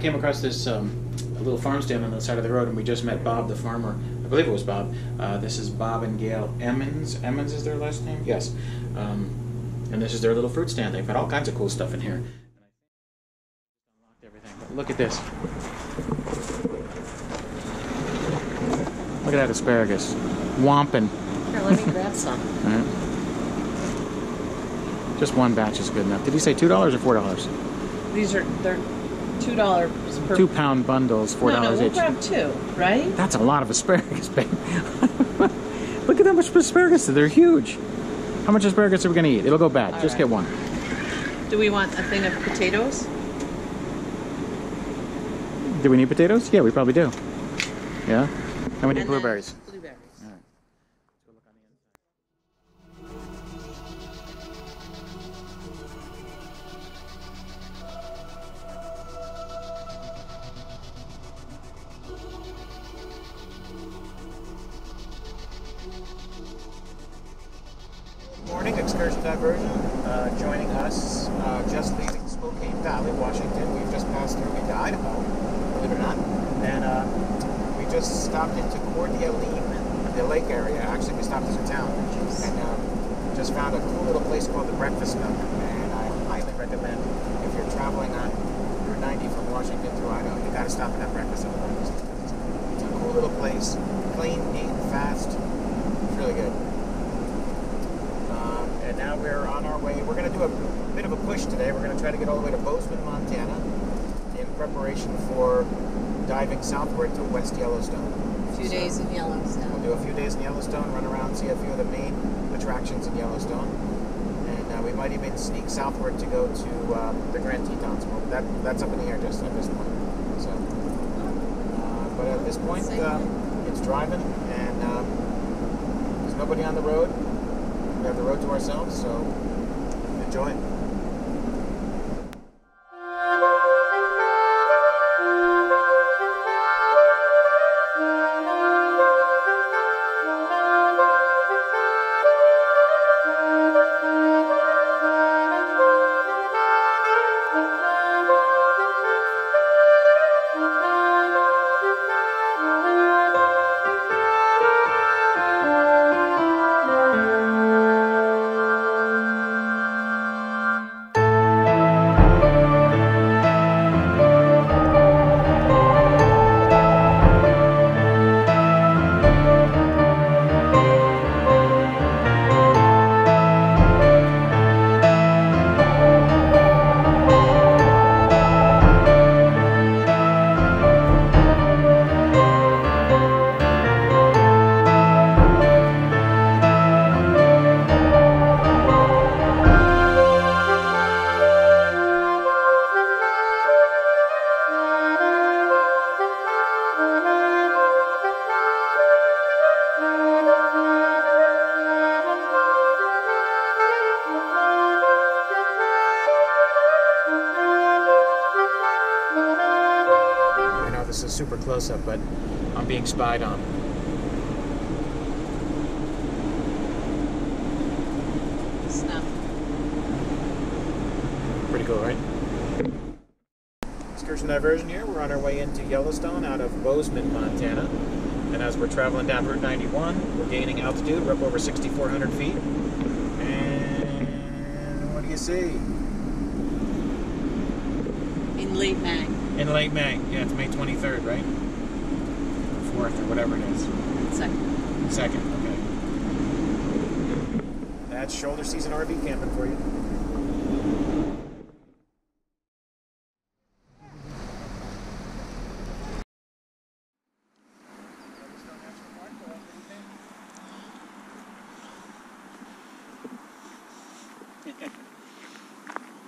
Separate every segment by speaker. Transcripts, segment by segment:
Speaker 1: came across this a little farm stand on the side of the road, and we just met Bob, the farmer. I believe it was Bob. This is Bob and Gail Emmons. Emmons is their last name? Yes. And this is their little fruit stand. They've got all kinds of cool stuff in here. Unlocked everything. But look at this. Look at that asparagus. Whomping.
Speaker 2: Here, let me grab some.
Speaker 1: All right. Just one batch is good enough. Did you say $2 or $4?
Speaker 2: They're $2 per...
Speaker 1: 2-pound bundles, $4
Speaker 2: no, we'll
Speaker 1: each.
Speaker 2: grab 2, right?
Speaker 1: That's a lot of asparagus, babe. Look at how much asparagus. They're huge. How much asparagus are we going to eat? It'll go bad. Just get one.
Speaker 2: Do we want a thing of potatoes?
Speaker 1: Do we need potatoes? Yeah, we probably do. Yeah? And we need blueberries.
Speaker 2: Blueberries.
Speaker 1: All right. Let's go look on the
Speaker 3: Morning, Excursion Diversion, joining us, just leaving Spokane Valley, Washington. We've just passed through into Idaho, believe it or not, and we just stopped into Coeur d'Alene, the lake area. Actually, we stopped into town, and just found a cool little place called the Breakfast Nook, and I highly recommend, if you're traveling on Route 90 from Washington to Idaho, you got to stop at that Breakfast Nook. It's a cool little place, clean, neat, fast. It's really good. And now we're on our way. We're going to do a bit of a push today. We're going to try to get all the way to Bozeman, Montana in preparation for diving southward to West Yellowstone.
Speaker 2: A few days in Yellowstone.
Speaker 3: We'll do a few days in Yellowstone, run around, see a few of the main attractions in Yellowstone. And we might even sneak southward to go to the Grand Tetons. Well, that's up in the air just at this point. So, but at this point, it's driving, and there's nobody on the road. We have the road to ourselves, so enjoy. This is super close up, but I'm being spied on.
Speaker 2: Snuff.
Speaker 3: Pretty cool, right? Excursion Diversion here. We're on our way into Yellowstone out of Bozeman, Montana. And as we're traveling down Route 91, we're gaining altitude. We're up over 6,400 feet. And what do you see?
Speaker 2: In late May.
Speaker 3: In late May. Yeah, it's May 23rd, right? 4th or whatever it is. Second, okay. That's shoulder season RV camping for you.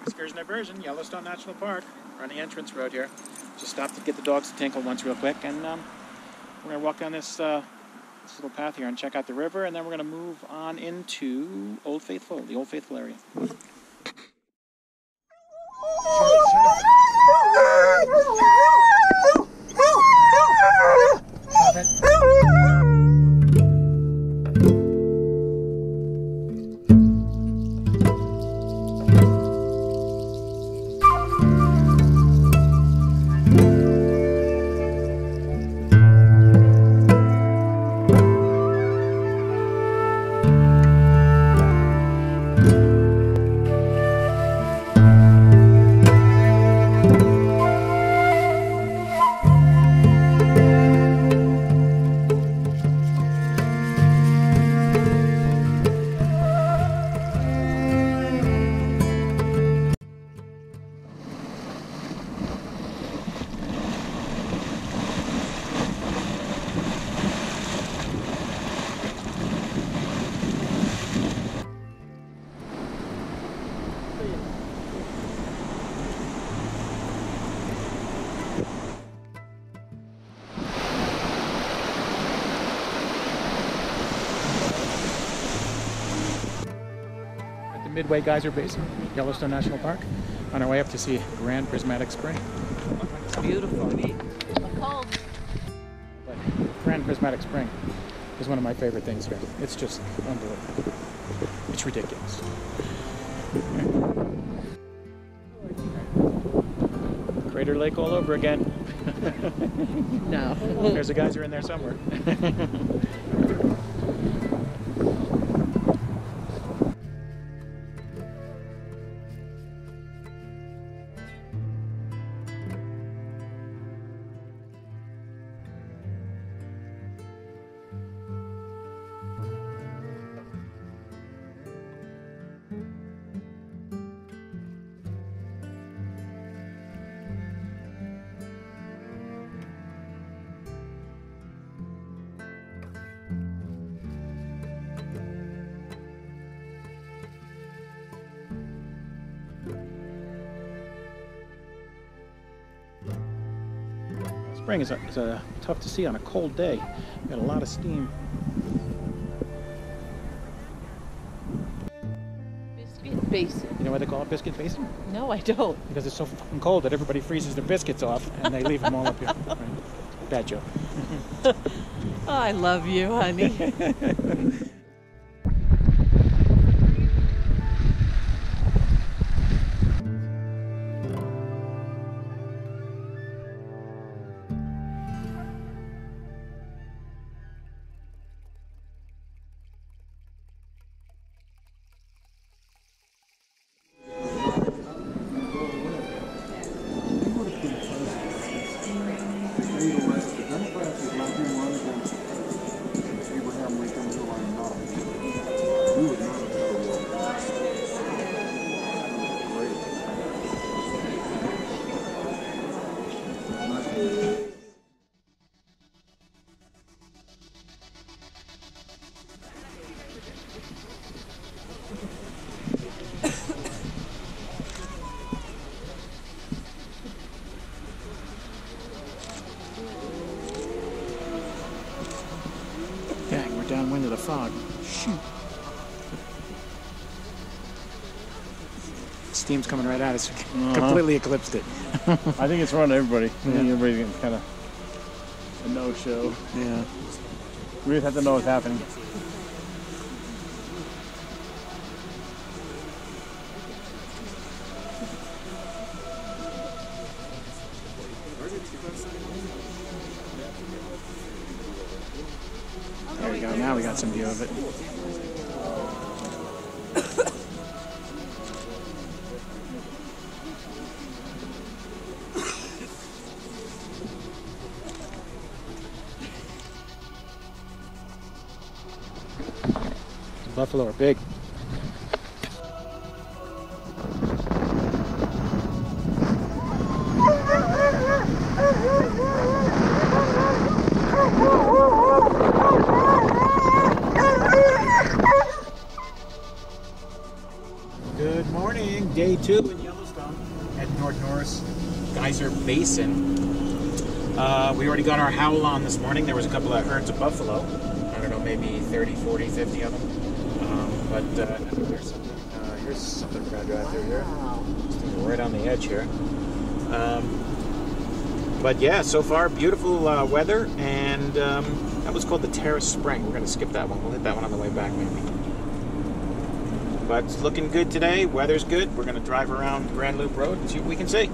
Speaker 3: Excursion Diversion, Yellowstone National Park. We're on the entrance road here. Just stopped to get the dogs to tinkle once real quick, and we're going to walk down this little path here and check out the river, and then we're going to move on into Old Faithful, the Old Faithful area. Midway Geyser Basin, Yellowstone National Park, on our way up to see Grand Prismatic Spring.
Speaker 2: It's beautiful. Cold.
Speaker 3: But Grand Prismatic Spring is one of my favorite things here. It's just unbelievable. It's ridiculous. Crater Lake all over again.
Speaker 2: No.
Speaker 3: There's a geyser in there somewhere. Spring is tough to see on a cold day. Got a lot of steam.
Speaker 2: Biscuit Basin.
Speaker 3: You know why they call it Biscuit Basin?
Speaker 2: No, I don't.
Speaker 3: Because it's so fucking cold that everybody freezes their biscuits off and they leave them all up here. Right. Bad joke.
Speaker 2: Oh, I love you, honey. Dang, we're downwind of the fog. Shoot. Steam's coming right at us. Completely eclipsed it.
Speaker 4: I think it's wrong to everybody. I think everybody's getting kind of a no-show.
Speaker 3: Yeah.
Speaker 4: We just have to know what's happening.
Speaker 3: There we go. Now we got some view of it. The buffalo are big. Good morning, day 2 in Yellowstone at North Geyser Basin. We already got our howl on this morning. There was a couple of herds of buffalo. I don't know, maybe 30, 40, 50 of them. Here's something we're going to drive through here. Just right on the edge here. But yeah, so far, beautiful weather, and that was called the Terrace Spring. We're going to skip that one. We'll hit that one on the way back, maybe. But it's looking good today. Weather's good. We're going to drive around Grand Loop Road and see what we can see.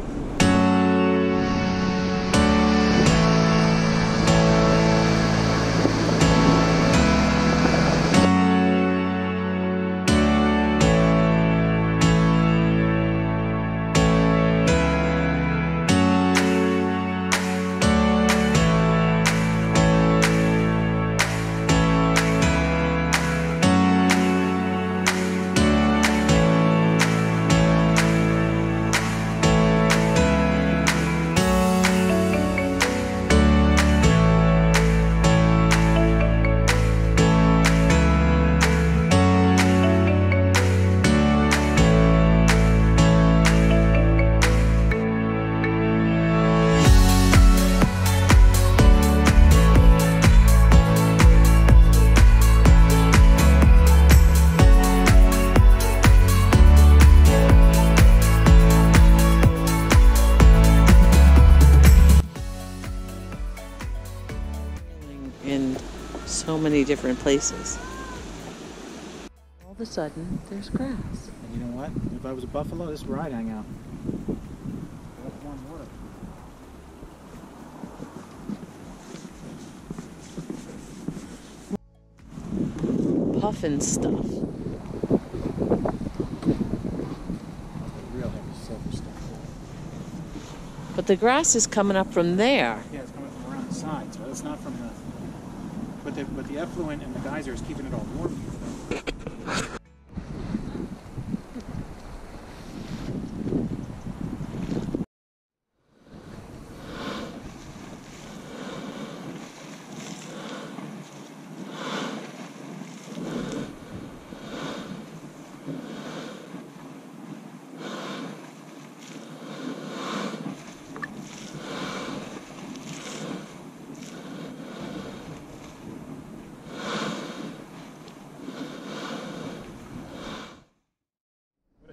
Speaker 5: many different places. All of a sudden, there's grass.
Speaker 3: And you know what? If I was a buffalo, this is where I'd hang out.
Speaker 5: Puffin stuff.
Speaker 3: Real heavy silver stuff.
Speaker 5: But the grass is coming up from there.
Speaker 3: Yeah, it's coming from around the side, so it's not from the. But the effluent and the geyser is keeping it all warm here.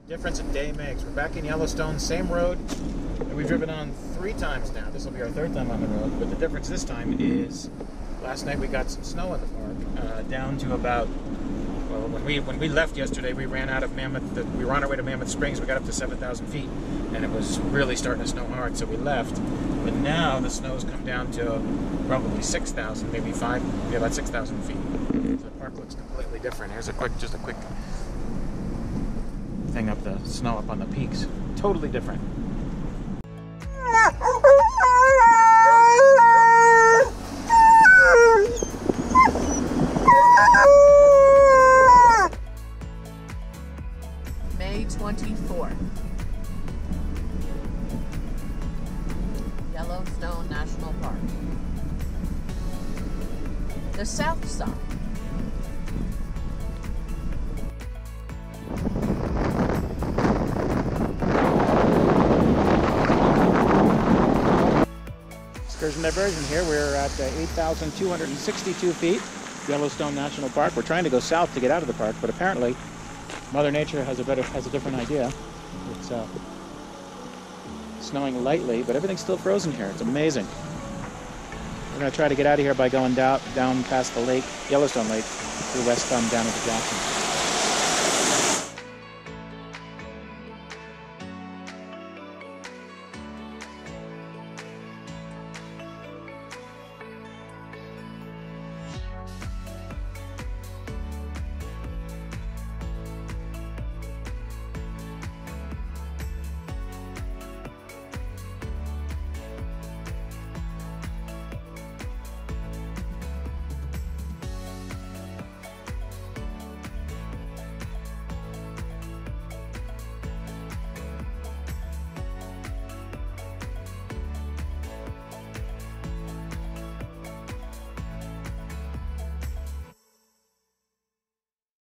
Speaker 3: Difference a day makes. We're back in Yellowstone, same road that we've driven on 3 times now. This will be our 3rd time on the road, but the difference this time is last night we got some snow in the park, down to about, well, when we left yesterday, we ran out of Mammoth, we were on our way to Mammoth Springs, we got up to 7,000 feet, and it was really starting to snow hard, so we left. But now the snow's come down to probably 6,000, maybe about 6,000 feet. So the park looks completely different. Here's just a quick thing up the snow up on the peaks. Totally different.
Speaker 5: May 24th. Yellowstone National Park. The south side.
Speaker 3: Excursion Diversion here. We're at 8,262 feet, Yellowstone National Park. We're trying to go south to get out of the park, but apparently Mother Nature has a different idea. It's snowing lightly, but everything's still frozen here. It's amazing. We're going to try to get out of here by going down past the lake, Yellowstone Lake, through West Thumb down into Jackson.